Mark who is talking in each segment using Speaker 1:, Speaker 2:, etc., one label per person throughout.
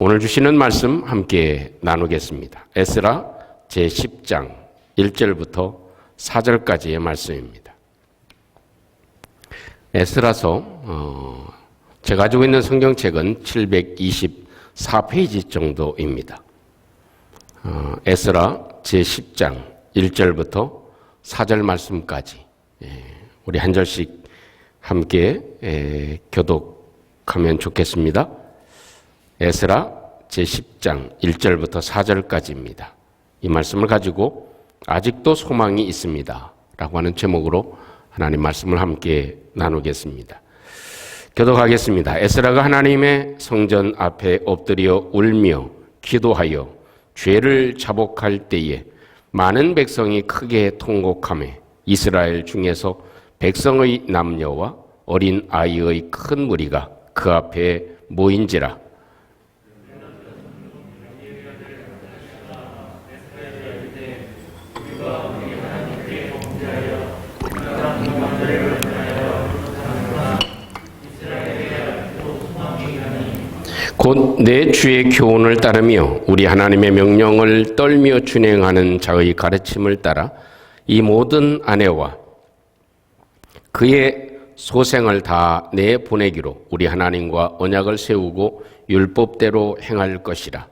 Speaker 1: 오늘 주시는 말씀 함께 나누겠습니다. 에스라 제10장 1절부터 4절까지의 말씀입니다. 에스라서 제가 가지고 있는 성경책은 724페이지 정도입니다. 에스라 제10장 1절부터 4절 말씀까지 우리 한 절씩 함께 교독하면 좋겠습니다. 에스라 제10장 1절부터 4절까지입니다. 이 말씀을 가지고 아직도 소망이 있습니다 라고 하는 제목으로 하나님 말씀을 함께 나누겠습니다. 교독하겠습니다. 에스라가 하나님의 성전 앞에 엎드려 울며 기도하여 죄를 자복할 때에 많은 백성이 크게 통곡하며 이스라엘 중에서 백성의 남녀와 어린 아이의 큰 무리가 그 앞에 모인지라. 곧 내 주의 교훈을 따르며 우리 하나님의 명령을 떨며 준행하는 자의 가르침을 따라 이 모든 아내와 그의 소생을 다 내보내기로 우리 하나님과 언약을 세우고 율법대로 행할 것이라.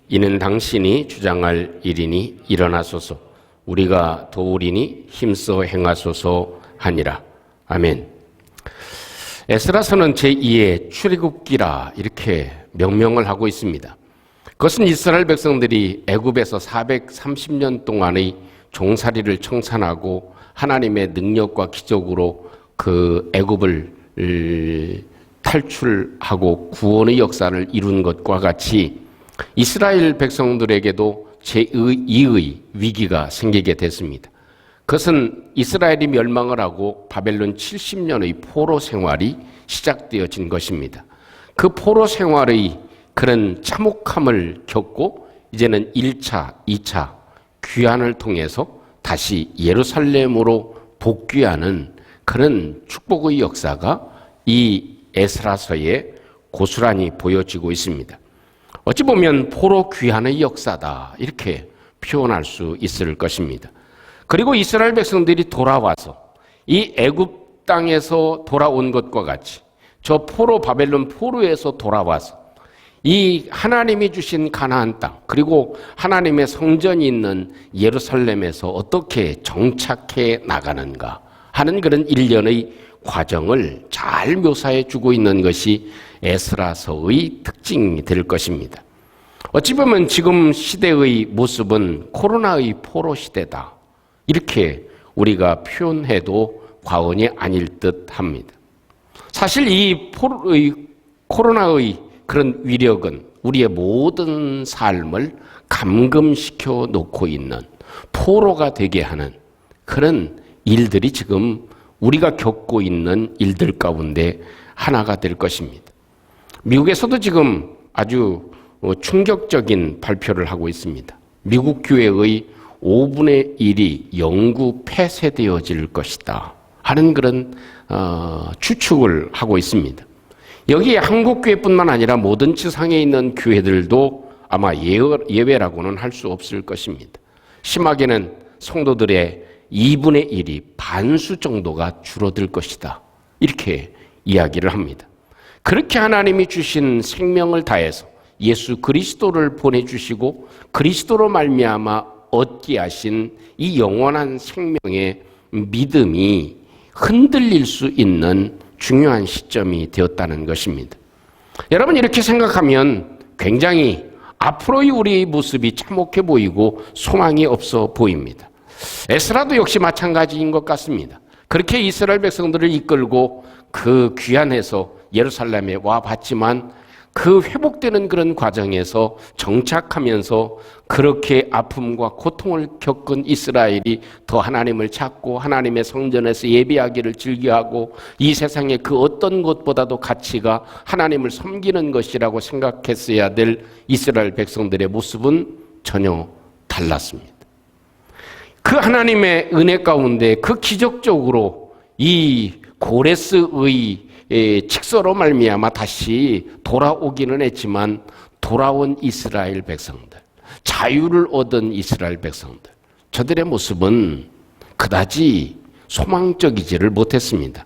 Speaker 1: 이는 당신이 주장할 일이니 일어나소서. 우리가 도우리니 힘써 행하소서 하니라. 아멘. 에스라서는 제2의 출애굽기라 이렇게 명명을 하고 있습니다. 그것은 이스라엘 백성들이 애굽에서 430년 동안의 종살이를 청산하고 하나님의 능력과 기적으로 그 애굽을 탈출하고 구원의 역사를 이룬 것과 같이 이스라엘 백성들에게도 제2의 위기가 생기게 됐습니다. 그것은 이스라엘이 멸망을 하고 바벨론 70년의 포로 생활이 시작되어진 것입니다. 그 포로 생활의 그런 참혹함을 겪고 이제는 1차, 2차 귀환을 통해서 다시 예루살렘으로 복귀하는 그런 축복의 역사가 이 에스라서에 고스란히 보여지고 있습니다. 어찌 보면 포로 귀환의 역사다 이렇게 표현할 수 있을 것입니다. 그리고 이스라엘 백성들이 돌아와서 이 애굽 땅에서 돌아온 것과 같이 저 포로 바벨론 포로에서 돌아와서 이 하나님이 주신 가나안 땅 그리고 하나님의 성전이 있는 예루살렘에서 어떻게 정착해 나가는가 하는 그런 일련의 과정을 잘 묘사해 주고 있는 것이 에스라서의 특징이 될 것입니다. 어찌 보면 지금 시대의 모습은 코로나의 포로 시대다 이렇게 우리가 표현해도 과언이 아닐 듯 합니다. 사실 이 코로나의 그런 위력은 우리의 모든 삶을 감금시켜 놓고 있는 포로가 되게 하는 그런 일들이 지금 우리가 겪고 있는 일들 가운데 하나가 될 것입니다. 미국에서도 지금 아주 충격적인 발표를 하고 있습니다. 미국 교회의 5분의 1이 영구 폐쇄되어질 것이다 하는 그런 추측을 하고 있습니다. 여기에 한국교회뿐만 아니라 모든 지상에 있는 교회들도 아마 예외라고는 할 수 없을 것입니다. 심하게는 성도들의 2분의 1이 반수 정도가 줄어들 것이다 이렇게 이야기를 합니다. 그렇게 하나님이 주신 생명을 다해서 예수 그리스도를 보내주시고 그리스도로 말미암아 얻게 하신 이 영원한 생명의 믿음이 흔들릴 수 있는 중요한 시점이 되었다는 것입니다. 여러분 이렇게 생각하면 굉장히 앞으로의 우리의 모습이 참혹해 보이고 소망이 없어 보입니다. 에스라도 역시 마찬가지인 것 같습니다. 그렇게 이스라엘 백성들을 이끌고 그 귀환해서 예루살렘에 와 봤지만 그 회복되는 그런 과정에서 정착하면서 그렇게 아픔과 고통을 겪은 이스라엘이 더 하나님을 찾고 하나님의 성전에서 예배하기를 즐겨하고 이 세상의 그 어떤 것보다도 가치가 하나님을 섬기는 것이라고 생각했어야 될 이스라엘 백성들의 모습은 전혀 달랐습니다. 그 하나님의 은혜 가운데 그 기적적으로 이 고레스의 칙서로 말미암아 다시 돌아오기는 했지만 돌아온 이스라엘 백성들, 자유를 얻은 이스라엘 백성들, 저들의 모습은 그다지 소망적이지를 못했습니다.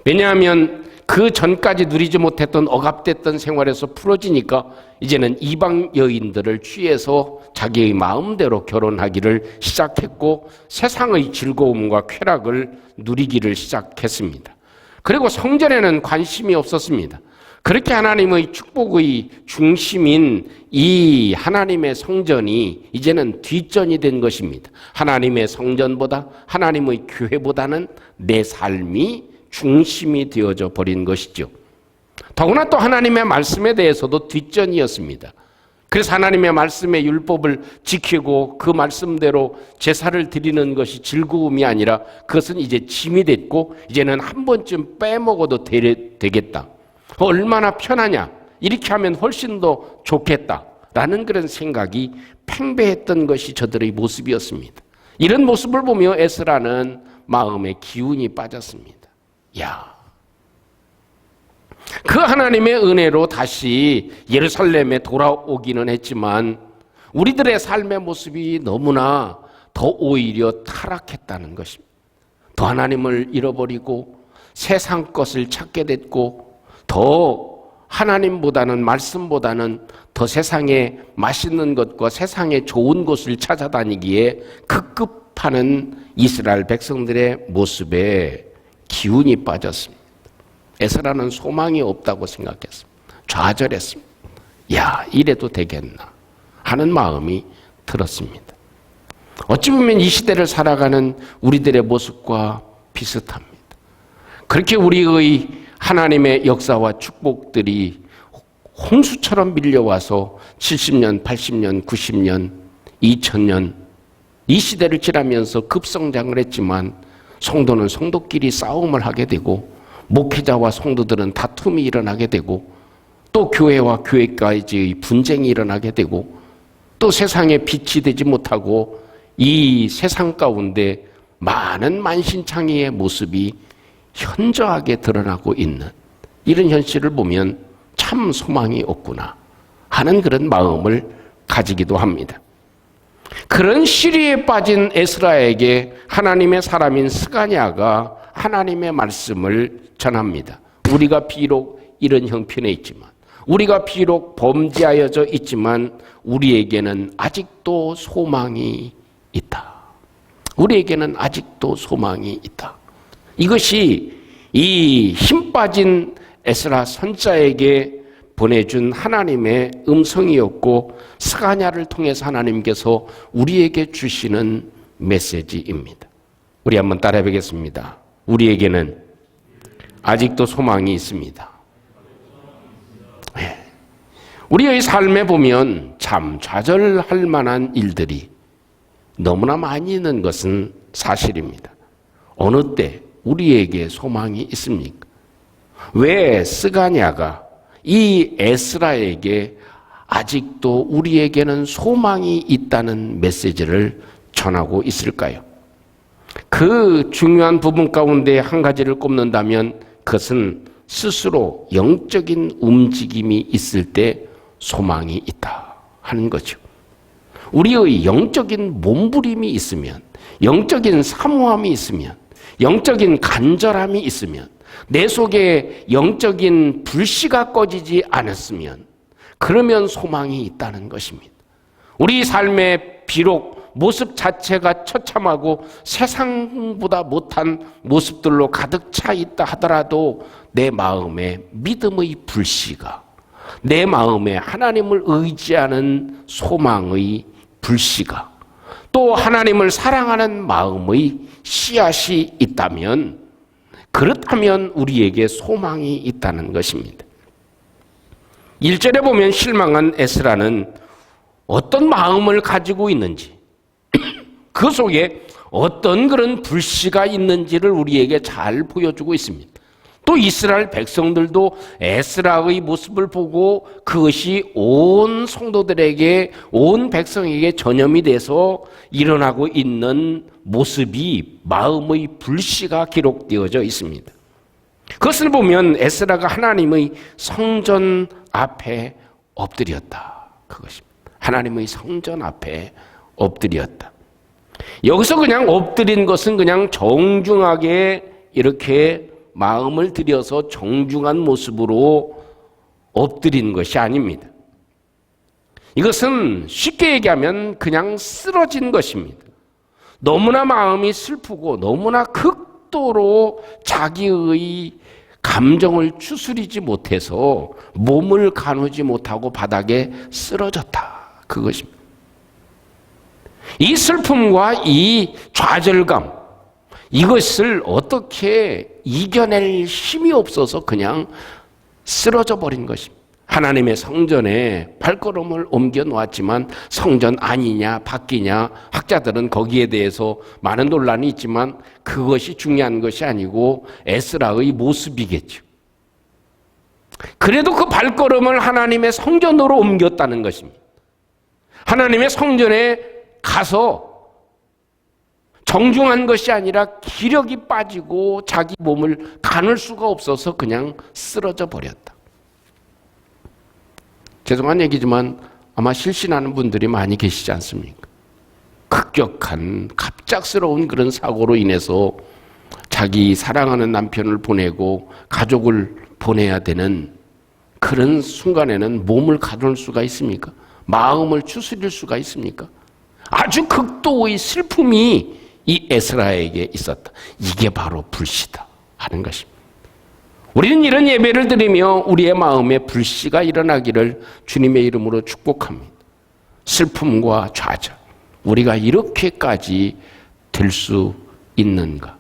Speaker 1: 왜냐하면 그 전까지 누리지 못했던 억압됐던 생활에서 풀어지니까 이제는 이방 여인들을 취해서 자기의 마음대로 결혼하기를 시작했고 세상의 즐거움과 쾌락을 누리기를 시작했습니다. 그리고 성전에는 관심이 없었습니다. 그렇게 하나님의 축복의 중심인 이 하나님의 성전이 이제는 뒷전이 된 것입니다. 하나님의 성전보다, 하나님의 교회보다는 내 삶이 중심이 되어져 버린 것이죠. 더구나 또 하나님의 말씀에 대해서도 뒷전이었습니다. 그래서 하나님의 말씀의 율법을 지키고 그 말씀대로 제사를 드리는 것이 즐거움이 아니라 그것은 이제 짐이 됐고 이제는 한 번쯤 빼먹어도 되겠다. 얼마나 편하냐. 이렇게 하면 훨씬 더 좋겠다라는 그런 생각이 팽배했던 것이 저들의 모습이었습니다. 이런 모습을 보며 에스라는 마음의 기운이 빠졌습니다. 야, 그 하나님의 은혜로 다시 예루살렘에 돌아오기는 했지만 우리들의 삶의 모습이 너무나 더 오히려 타락했다는 것입니다. 더 하나님을 잃어버리고 세상 것을 찾게 됐고 더 하나님보다는 말씀보다는 더 세상에 맛있는 것과 세상에 좋은 곳을 찾아다니기에 급급하는 이스라엘 백성들의 모습에 기운이 빠졌습니다. 에스라는 소망이 없다고 생각했습니다. 좌절했습니다. 야, 이래도 되겠나 하는 마음이 들었습니다. 어찌 보면 이 시대를 살아가는 우리들의 모습과 비슷합니다. 그렇게 우리의 하나님의 역사와 축복들이 홍수처럼 밀려와서 70년, 80년, 90년, 2000년 이 시대를 지나면서 급성장을 했지만 성도는 성도끼리 싸움을 하게 되고 목회자와 성도들은 다툼이 일어나게 되고 또 교회와 교회까지의 분쟁이 일어나게 되고 또 세상에 빛이 되지 못하고 이 세상 가운데 많은 만신창이의 모습이 현저하게 드러나고 있는 이런 현실을 보면 참 소망이 없구나 하는 그런 마음을 가지기도 합니다. 그런 시리에 빠진 에스라에게 하나님의 사람인 스가랴가 하나님의 말씀을 전합니다. 우리가 비록 이런 형편에 있지만 우리가 비록 범죄하여져 있지만 우리에게는 아직도 소망이 있다. 우리에게는 아직도 소망이 있다. 이것이 이 힘 빠진 에스라 선자에게 보내준 하나님의 음성이었고 스가랴를 통해서 하나님께서 우리에게 주시는 메시지입니다. 우리 한번 따라해 보겠습니다. 우리에게는 아직도 소망이 있습니다. 네. 우리의 삶에 보면 참 좌절할 만한 일들이 너무나 많이 있는 것은 사실입니다. 어느 때 우리에게 소망이 있습니까? 왜 스가랴가 이 에스라에게 아직도 우리에게는 소망이 있다는 메시지를 전하고 있을까요? 그 중요한 부분 가운데 한 가지를 꼽는다면 그것은 스스로 영적인 움직임이 있을 때 소망이 있다 하는 거죠. 우리의 영적인 몸부림이 있으면, 영적인 사모함이 있으면, 영적인 간절함이 있으면, 내 속에 영적인 불씨가 꺼지지 않았으면 그러면 소망이 있다는 것입니다. 우리 삶에 비록 모습 자체가 처참하고 세상보다 못한 모습들로 가득 차 있다 하더라도 내 마음에 믿음의 불씨가, 내 마음에 하나님을 의지하는 소망의 불씨가, 또 하나님을 사랑하는 마음의 씨앗이 있다면, 그렇다면 우리에게 소망이 있다는 것입니다. 1절에 보면 실망한 에스라는 어떤 마음을 가지고 있는지, 그 속에 어떤 그런 불씨가 있는지를 우리에게 잘 보여주고 있습니다. 또 이스라엘 백성들도 에스라의 모습을 보고 그것이 온 성도들에게, 온 백성에게 전염이 돼서 일어나고 있는 모습이 마음의 불씨가 기록되어져 있습니다. 그것을 보면 에스라가 하나님의 성전 앞에 엎드렸다. 그것입니다. 하나님의 성전 앞에 엎드렸다. 여기서 그냥 엎드린 것은 그냥 정중하게 이렇게 마음을 들여서 정중한 모습으로 엎드린 것이 아닙니다. 이것은 쉽게 얘기하면 그냥 쓰러진 것입니다. 너무나 마음이 슬프고 너무나 극도로 자기의 감정을 추스리지 못해서 몸을 가누지 못하고 바닥에 쓰러졌다. 그것입니다. 이 슬픔과 이 좌절감, 이것을 어떻게 이겨낼 힘이 없어서 그냥 쓰러져 버린 것입니다. 하나님의 성전에 발걸음을 옮겨 놓았지만 성전 아니냐 바뀌냐, 학자들은 거기에 대해서 많은 논란이 있지만 그것이 중요한 것이 아니고 에스라의 모습이겠죠. 그래도 그 발걸음을 하나님의 성전으로 옮겼다는 것입니다. 하나님의 성전에 가서 정중한 것이 아니라 기력이 빠지고 자기 몸을 가눌 수가 없어서 그냥 쓰러져 버렸다. 죄송한 얘기지만 아마 실신하는 분들이 많이 계시지 않습니까? 급격한 갑작스러운 그런 사고로 인해서 자기 사랑하는 남편을 보내고 가족을 보내야 되는 그런 순간에는 몸을 가눌 수가 있습니까? 마음을 추스릴 수가 있습니까? 아주 극도의 슬픔이 이 에스라에게 있었다. 이게 바로 불씨다 하는 것입니다. 우리는 이런 예배를 드리며 우리의 마음에 불씨가 일어나기를 주님의 이름으로 축복합니다. 슬픔과 좌절, 우리가 이렇게까지 될 수 있는가?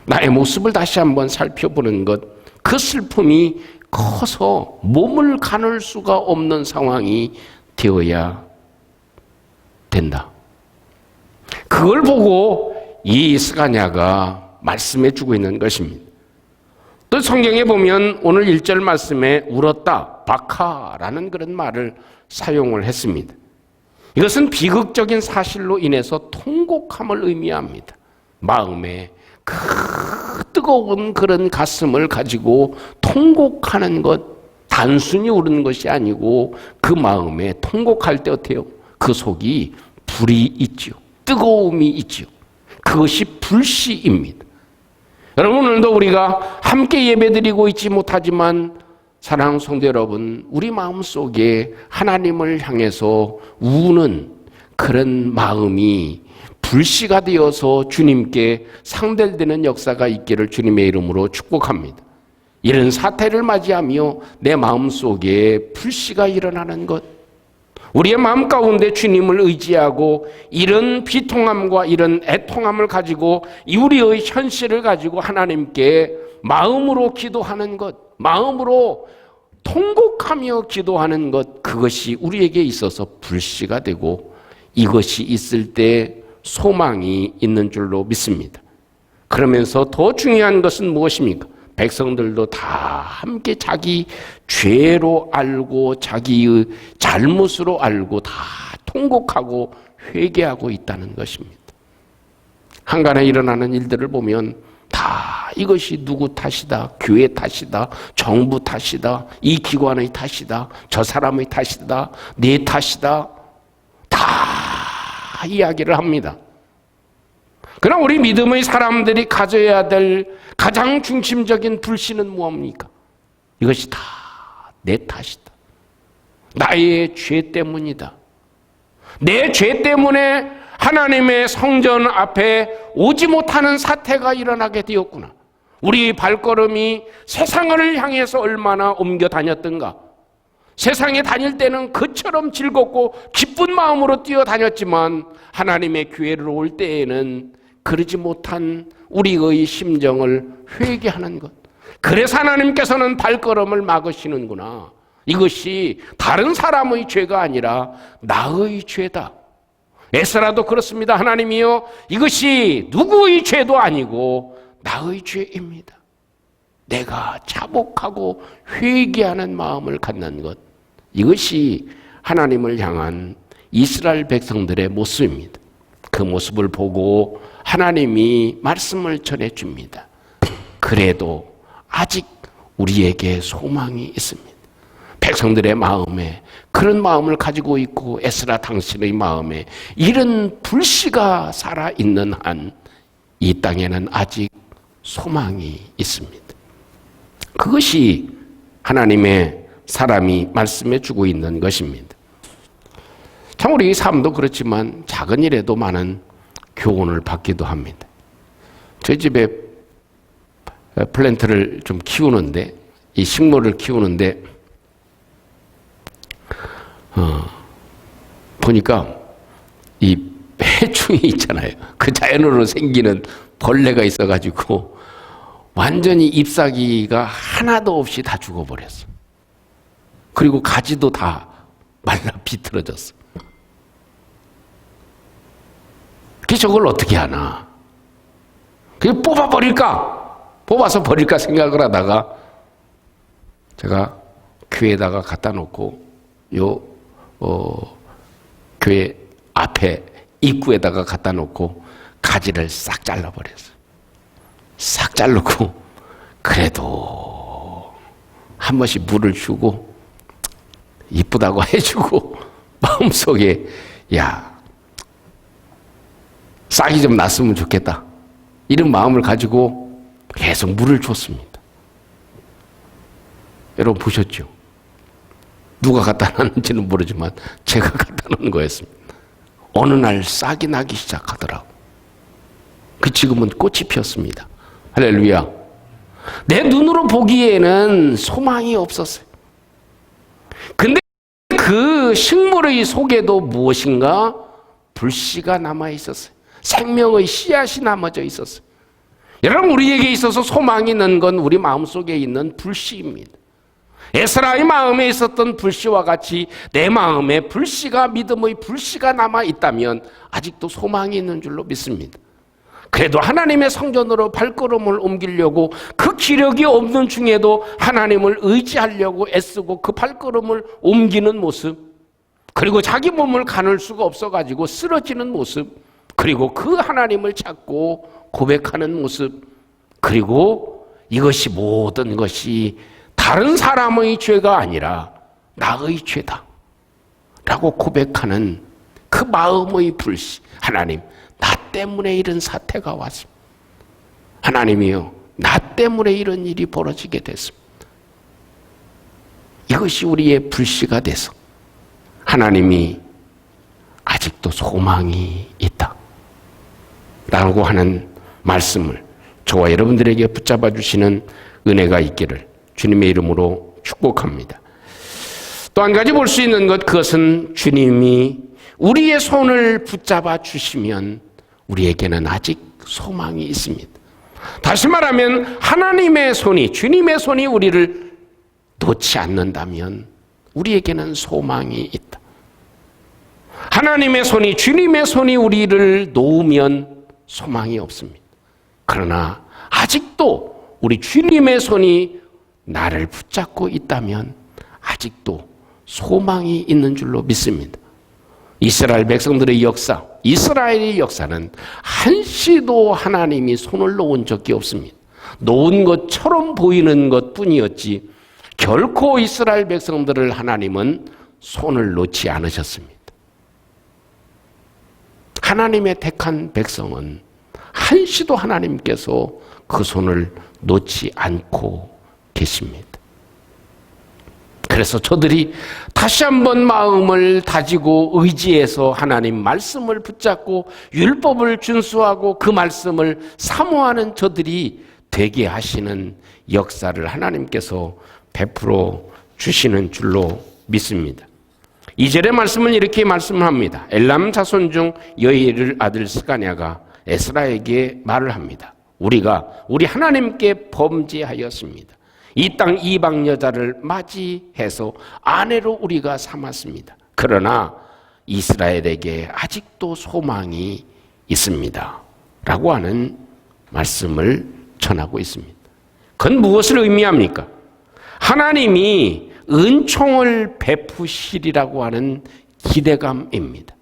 Speaker 1: 나의 모습을 다시 한번 살펴보는 것, 그 슬픔이 커서 몸을 가눌 수가 없는 상황이 되어야 된다. 그걸 보고 이 스가랴가 말씀해 주고 있는 것입니다. 또 성경에 보면 오늘 1절 말씀에 울었다, 바카라는 그런 말을 사용을 했습니다. 이것은 비극적인 사실로 인해서 통곡함을 의미합니다. 마음에 그 뜨거운 그런 가슴을 가지고 통곡하는 것, 단순히 우는 것이 아니고 그 마음에 통곡할 때 어때요? 그 속이 불이 있죠. 뜨거움이 있죠. 그것이 불씨입니다. 여러분, 오늘도 우리가 함께 예배드리고 있지 못하지만 사랑하는 성도 여러분, 우리 마음속에 하나님을 향해서 우는 그런 마음이 불씨가 되어서 주님께 상달되는 역사가 있기를 주님의 이름으로 축복합니다. 이런 사태를 맞이하며 내 마음속에 불씨가 일어나는 것, 우리의 마음 가운데 주님을 의지하고 이런 비통함과 이런 애통함을 가지고 우리의 현실을 가지고 하나님께 마음으로 기도하는 것, 마음으로 통곡하며 기도하는 것, 그것이 우리에게 있어서 불씨가 되고 이것이 있을 때 소망이 있는 줄로 믿습니다. 그러면서 더 중요한 것은 무엇입니까? 백성들도 다 함께 자기 죄로 알고 자기의 잘못으로 알고 다 통곡하고 회개하고 있다는 것입니다. 한간에 일어나는 일들을 보면 다 이것이 누구 탓이다, 교회 탓이다, 정부 탓이다, 이 기관의 탓이다, 저 사람의 탓이다, 내 탓이다, 다 이야기를 합니다. 그러나 우리 믿음의 사람들이 가져야 될 가장 중심적인 불씨는 무엇입니까? 이것이 다 내 탓이다. 나의 죄 때문이다. 내 죄 때문에 하나님의 성전 앞에 오지 못하는 사태가 일어나게 되었구나. 우리 발걸음이 세상을 향해서 얼마나 옮겨 다녔던가. 세상에 다닐 때는 그처럼 즐겁고 기쁜 마음으로 뛰어다녔지만 하나님의 교회를 올 때에는 그러지 못한 우리의 심정을 회개하는 것. 그래서 하나님께서는 발걸음을 막으시는구나. 이것이 다른 사람의 죄가 아니라 나의 죄다. 에스라도 그렇습니다. 하나님이여, 이것이 누구의 죄도 아니고 나의 죄입니다. 내가 자복하고 회개하는 마음을 갖는 것, 이것이 하나님을 향한 이스라엘 백성들의 모습입니다. 그 모습을 보고 하나님이 말씀을 전해줍니다. 그래도 아직 우리에게 소망이 있습니다. 백성들의 마음에 그런 마음을 가지고 있고 에스라 당신의 마음에 이런 불씨가 살아있는 한 이 땅에는 아직 소망이 있습니다. 그것이 하나님의 사람이 말씀해 주고 있는 것입니다. 참 우리 삶도 그렇지만 작은 일에도 많은 교훈을 받기도 합니다. 저희 집에 플랜트를 좀 키우는데, 이 식물을 키우는데 보니까 이 해충이 있잖아요. 그 자연으로 생기는 벌레가 있어가지고 완전히 잎사귀가 하나도 없이 다 죽어버렸어. 그리고 가지도 다 말라 비틀어졌어. 그 저걸 어떻게 하나? 그냥 뽑아서 버릴까 생각을 하다가 제가 교회에다가 갖다 놓고 교회 앞에 입구에다가 갖다 놓고 가지를 싹 잘라버렸어요. 싹 자르고 그래도 한 번씩 물을 주고 이쁘다고 해주고 마음속에 야 싹이 좀 났으면 좋겠다 이런 마음을 가지고 계속 물을 줬습니다. 여러분 보셨죠? 누가 갖다 놨는지는 모르지만 제가 갖다 놓은 거였습니다. 어느 날 싹이 나기 시작하더라고. 그 지금은 꽃이 피었습니다. 할렐루야. 내 눈으로 보기에는 소망이 없었어요. 근데 그 식물의 속에도 무엇인가 불씨가 남아 있었어요. 생명의 씨앗이 남아져 있었어요. 여러분 우리에게 있어서 소망이 있는 건 우리 마음속에 있는 불씨입니다. 에스라의 마음에 있었던 불씨와 같이 내 마음에 불씨가 믿음의 불씨가 남아 있다면 아직도 소망이 있는 줄로 믿습니다. 그래도 하나님의 성전으로 발걸음을 옮기려고 그 기력이 없는 중에도 하나님을 의지하려고 애쓰고 그 발걸음을 옮기는 모습, 그리고 자기 몸을 가눌 수가 없어가지고 쓰러지는 모습, 그리고 그 하나님을 찾고 고백하는 모습, 그리고 이것이 모든 것이 다른 사람의 죄가 아니라 나의 죄다 라고 고백하는 그 마음의 불씨. 하나님, 나 때문에 이런 사태가 왔습니다. 하나님이요, 나 때문에 이런 일이 벌어지게 됐습니다. 이것이 우리의 불씨가 돼서 하나님이 아직도 소망이 있다 라고 하는 말씀을 저와 여러분들에게 붙잡아 주시는 은혜가 있기를 주님의 이름으로 축복합니다. 또 한 가지 볼 수 있는 것, 그것은 주님이 우리의 손을 붙잡아 주시면 우리에게는 아직 소망이 있습니다. 다시 말하면 하나님의 손이, 주님의 손이 우리를 놓지 않는다면 우리에게는 소망이 있다. 하나님의 손이, 주님의 손이 우리를 놓으면 소망이 없습니다. 그러나 아직도 우리 주님의 손이 나를 붙잡고 있다면 아직도 소망이 있는 줄로 믿습니다. 이스라엘 백성들의 역사, 이스라엘의 역사는 한시도 하나님이 손을 놓은 적이 없습니다. 놓은 것처럼 보이는 것뿐이었지 결코 이스라엘 백성들을 하나님은 손을 놓지 않으셨습니다. 하나님의 택한 백성은 한시도 하나님께서 그 손을 놓지 않고 계십니다. 그래서 저들이 다시 한번 마음을 다지고 의지해서 하나님 말씀을 붙잡고 율법을 준수하고 그 말씀을 사모하는 저들이 되게 하시는 역사를 하나님께서 베풀어 주시는 줄로 믿습니다. 2절의 말씀은 이렇게 말씀합니다. 엘람 자손 중 여이엘 아들 스가냐가 에스라에게 말을 합니다. 우리가 우리 하나님께 범죄하였습니다. 이 땅 이방 여자를 맞이해서 아내로 우리가 삼았습니다. 그러나 이스라엘에게 아직도 소망이 있습니다. 라고 하는 말씀을 전하고 있습니다. 그건 무엇을 의미합니까? 하나님이 은총을 베푸시리라고 하는 기대감입니다.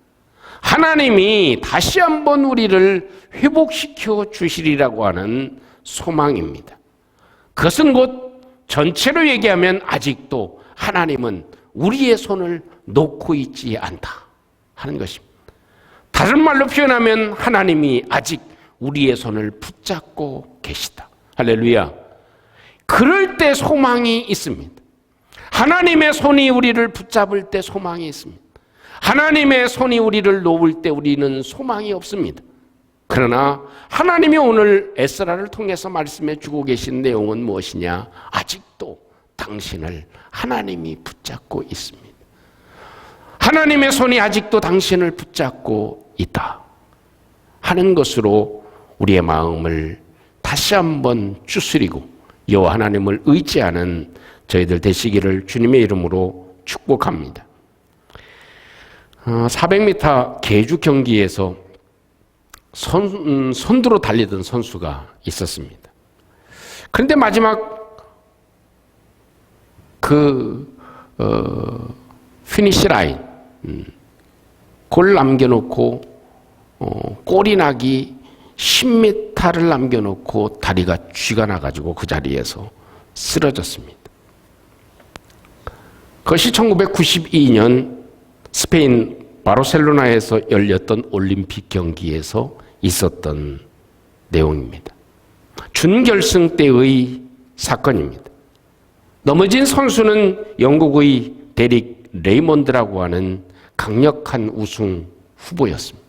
Speaker 1: 하나님이 다시 한번 우리를 회복시켜 주시리라고 하는 소망입니다. 그것은 곧 전체로 얘기하면 아직도 하나님은 우리의 손을 놓고 있지 않다 하는 것입니다. 다른 말로 표현하면 하나님이 아직 우리의 손을 붙잡고 계시다. 할렐루야. 그럴 때 소망이 있습니다. 하나님의 손이 우리를 붙잡을 때 소망이 있습니다. 하나님의 손이 우리를 놓을 때 우리는 소망이 없습니다. 그러나 하나님이 오늘 에스라를 통해서 말씀해 주고 계신 내용은 무엇이냐? 아직도 당신을 하나님이 붙잡고 있습니다. 하나님의 손이 아직도 당신을 붙잡고 있다 하는 것으로 우리의 마음을 다시 한번 추스리고 여호와 하나님을 의지하는 저희들 되시기를 주님의 이름으로 축복합니다. 400m 계주 경기에서 선두로 달리던 선수가 있었습니다. 그런데 마지막 피니시 라인 골 남겨놓고 골이 나기 10m를 남겨놓고 다리가 쥐가 나가지고 그 자리에서 쓰러졌습니다. 그것이 1992년 스페인 바르셀로나에서 열렸던 올림픽 경기에서 있었던 내용입니다. 준결승 때의 사건입니다. 넘어진 선수는 영국의 데릭 레이몬드라고 하는 강력한 우승 후보였습니다.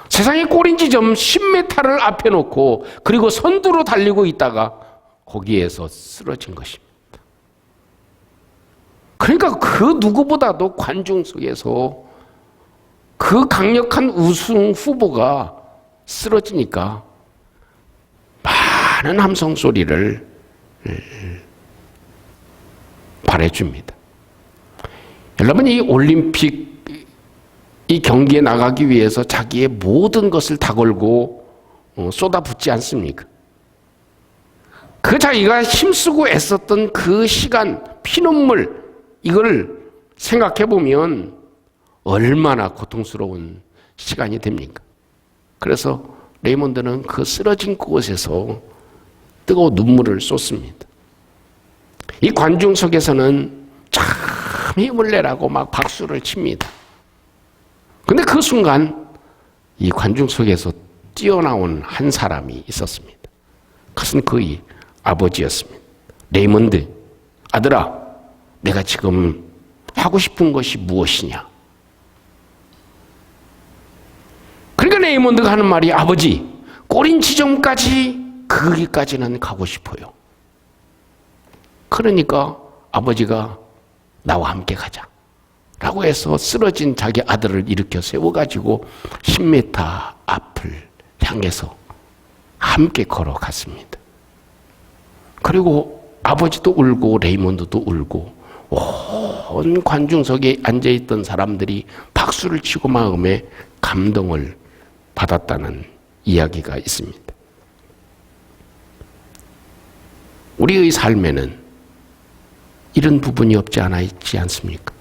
Speaker 1: 세상의 골인 지점 10m를 앞에 놓고 그리고 선두로 달리고 있다가 거기에서 쓰러진 것입니다. 그러니까 그 누구보다도 관중석에서 그 강력한 우승 후보가 쓰러지니까 많은 함성 소리를 발해줍니다. 여러분, 이 올림픽 이 경기에 나가기 위해서 자기의 모든 것을 다 걸고 쏟아붓지 않습니까? 그 자기가 힘쓰고 애썼던 그 시간, 피눈물, 이걸 생각해 보면 얼마나 고통스러운 시간이 됩니까? 그래서 레이몬드는 그 쓰러진 곳에서 뜨거운 눈물을 쏟습니다. 이 관중석에서는 참 힘을 내라고 막 박수를 칩니다. 근데 그 순간 이 관중석에서 뛰어나온 한 사람이 있었습니다. 그것은 그의 아버지였습니다. 레이몬드, 아들아, 내가 지금 하고 싶은 것이 무엇이냐? 그러니까 레이몬드가 하는 말이, 아버지, 꼬린 지점까지 거기까지는 가고 싶어요. 그러니까 아버지가 나와 함께 가자 라고 해서 쓰러진 자기 아들을 일으켜 세워가지고 10m 앞을 향해서 함께 걸어갔습니다. 그리고 아버지도 울고 레이몬드도 울고 온 관중석에 앉아있던 사람들이 박수를 치고 마음에 감동을 받았다는 이야기가 있습니다. 우리의 삶에는 이런 부분이 없지 않아 있지 않습니까?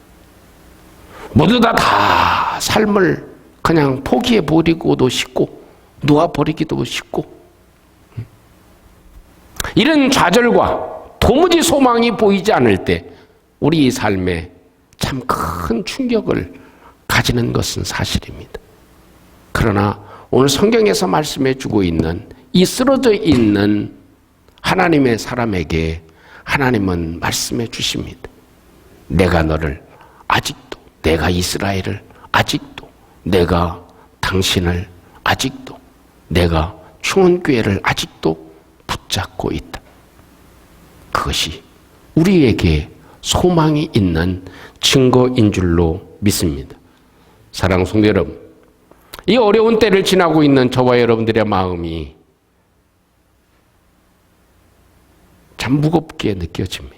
Speaker 1: 모두 다 삶을 그냥 포기해버리고도 쉽고 놓아버리기도 쉽고 이런 좌절과 도무지 소망이 보이지 않을 때 우리 삶에 참 큰 충격을 가지는 것은 사실입니다. 그러나 오늘 성경에서 말씀해 주고 있는 이 쓰러져 있는 하나님의 사람에게 하나님은 말씀해 주십니다. 내가 너를 아직도, 내가 이스라엘을 아직도, 내가 당신을 아직도, 내가 충원교회를 아직도 붙잡고 있다. 그것이 우리에게 소망이 있는 증거인 줄로 믿습니다. 사랑하는 성도 여러분, 이 어려운 때를 지나고 있는 저와 여러분들의 마음이 참 무겁게 느껴집니다.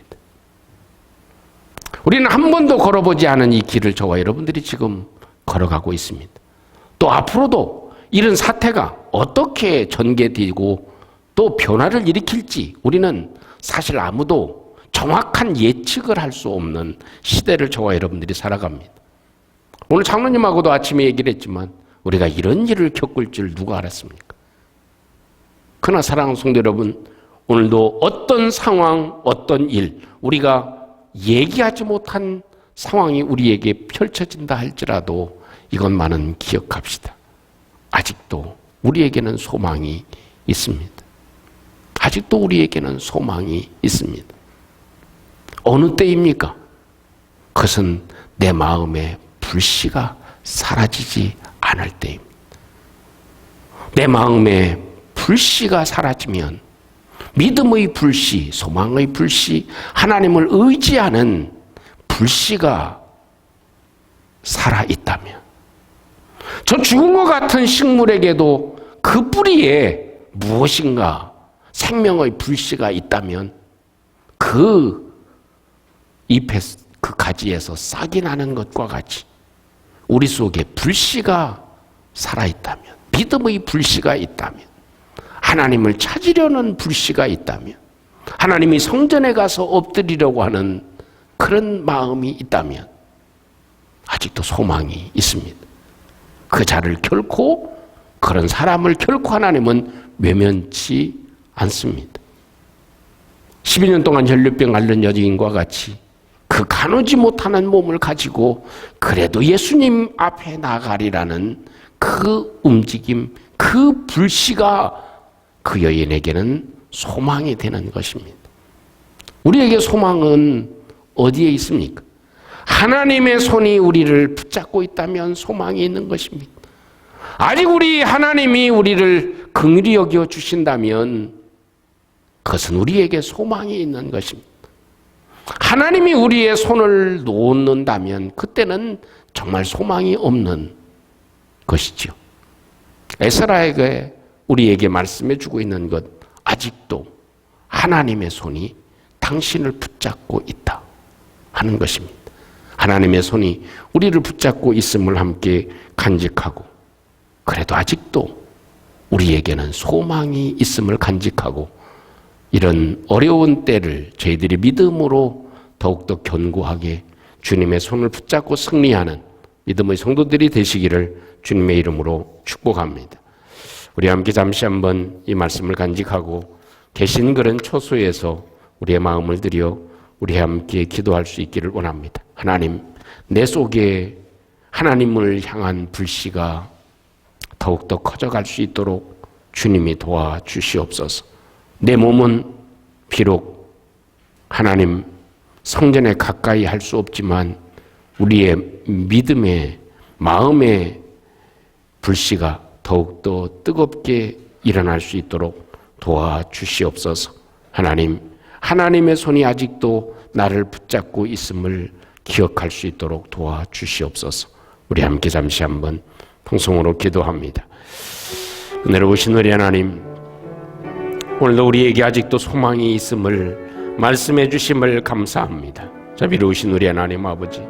Speaker 1: 우리는 한 번도 걸어보지 않은 이 길을 저와 여러분들이 지금 걸어가고 있습니다. 또 앞으로도 이런 사태가 어떻게 전개되고 또 변화를 일으킬지 우리는 사실 아무도 정확한 예측을 할 수 없는 시대를 저와 여러분들이 살아갑니다. 오늘 장로님하고도 아침에 얘기를 했지만 우리가 이런 일을 겪을 줄 누가 알았습니까? 그러나 사랑하는 성도 여러분, 오늘도 어떤 상황, 어떤 일, 우리가 얘기하지 못한 상황이 우리에게 펼쳐진다 할지라도 이것만은 기억합시다. 아직도 우리에게는 소망이 있습니다. 아직도 우리에게는 소망이 있습니다. 어느 때입니까? 그것은 내 마음의 불씨가 사라지지 않을 때입니다. 내 마음의 불씨가 사라지면 믿음의 불씨, 소망의 불씨, 하나님을 의지하는 불씨가 살아있다면, 저 죽은 것 같은 식물에게도 그 뿌리에 무엇인가 생명의 불씨가 있다면 그 잎에, 그 가지에서 싹이 나는 것과 같이 우리 속에 불씨가 살아있다면, 믿음의 불씨가 있다면, 하나님을 찾으려는 불씨가 있다면, 하나님이 성전에 가서 엎드리려고 하는 그런 마음이 있다면 아직도 소망이 있습니다. 그 자를 결코, 그런 사람을 결코 하나님은 외면치 않습니다. 12년 동안 혈류병 앓는 여인과 같이 그 가누지 못하는 몸을 가지고 그래도 예수님 앞에 나가리라는 그 움직임, 그 불씨가 그 여인에게는 소망이 되는 것입니다. 우리에게 소망은 어디에 있습니까? 하나님의 손이 우리를 붙잡고 있다면 소망이 있는 것입니다. 아직 하나님이 우리를 긍휼히 여겨 주신다면 그것은 우리에게 소망이 있는 것입니다. 하나님이 우리의 손을 놓는다면 그때는 정말 소망이 없는 것이죠. 에스라에게 우리에게 말씀해 주고 있는 것, 아직도 하나님의 손이 당신을 붙잡고 있다 하는 것입니다. 하나님의 손이 우리를 붙잡고 있음을 함께 간직하고, 그래도 아직도 우리에게는 소망이 있음을 간직하고, 이런 어려운 때를 저희들이 믿음으로 더욱더 견고하게 주님의 손을 붙잡고 승리하는 믿음의 성도들이 되시기를 주님의 이름으로 축복합니다. 우리 함께 잠시 한번 이 말씀을 간직하고 계신 그런 초소에서 우리의 마음을 들여 우리 함께 기도할 수 있기를 원합니다. 하나님, 내 속에 하나님을 향한 불씨가 더욱더 커져갈 수 있도록 주님이 도와주시옵소서. 내 몸은 비록 하나님 성전에 가까이 할 수 없지만 우리의 믿음의 마음의 불씨가 더욱더 뜨겁게 일어날 수 있도록 도와주시옵소서. 하나님, 하나님의 손이 아직도 나를 붙잡고 있음을 기억할 수 있도록 도와주시옵소서. 우리 함께 잠시 한번 통성으로 기도합니다. 은혜를 오신 우리 하나님, 오늘도 우리에게 아직도 소망이 있음을 말씀해 주심을 감사합니다. 자비로우신 우리 하나님 아버지,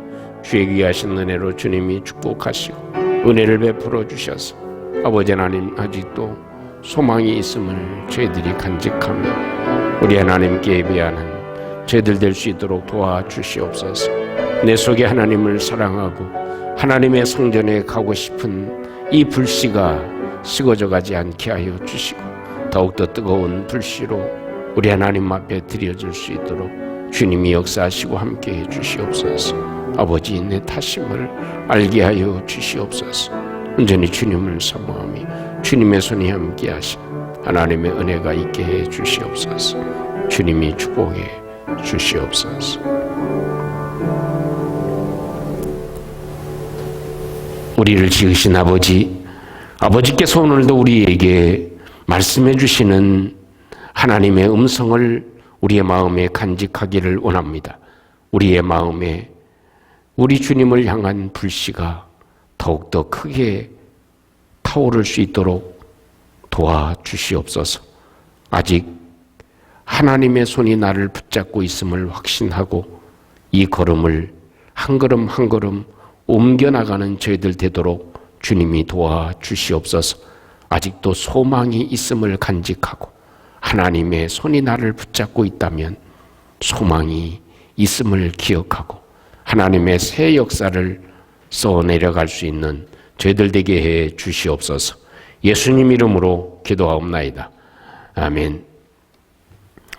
Speaker 1: 주의 귀하신 은혜로 주님이 축복하시고 은혜를 베풀어 주셔서 아버지 하나님, 아직도 소망이 있음을 저희들이 간직하며 우리 하나님께 예배하는 저희들 될 수 있도록 도와주시옵소서. 내 속에 하나님을 사랑하고 하나님의 성전에 가고 싶은 이 불씨가 식어져 가지 않게 하여 주시고 더욱더 뜨거운 불씨로 우리 하나님 앞에 드려질 수 있도록 주님이 역사하시고 함께해 주시옵소서. 아버지, 내 탓임을 알게 하여 주시옵소서. 온전히 주님을 사모하며 주님의 손이 함께하신 하나님의 은혜가 있게 해 주시옵소서. 주님이 축복해 주시옵소서. 우리를 지으신 아버지, 아버지께서 오늘도 우리에게 말씀해 주시는 하나님의 음성을 우리의 마음에 간직하기를 원합니다. 우리의 마음에 우리 주님을 향한 불씨가 더욱더 크게 타오를 수 있도록 도와주시옵소서. 아직 하나님의 손이 나를 붙잡고 있음을 확신하고 이 걸음을 한 걸음 한 걸음 옮겨나가는 저희들 되도록 주님이 도와주시옵소서. 아직도 소망이 있음을 간직하고 하나님의 손이 나를 붙잡고 있다면 소망이 있음을 기억하고 하나님의 새 역사를 써내려갈 수 있는 저희들 되게 해 주시옵소서. 예수님 이름으로 기도하옵나이다. 아멘.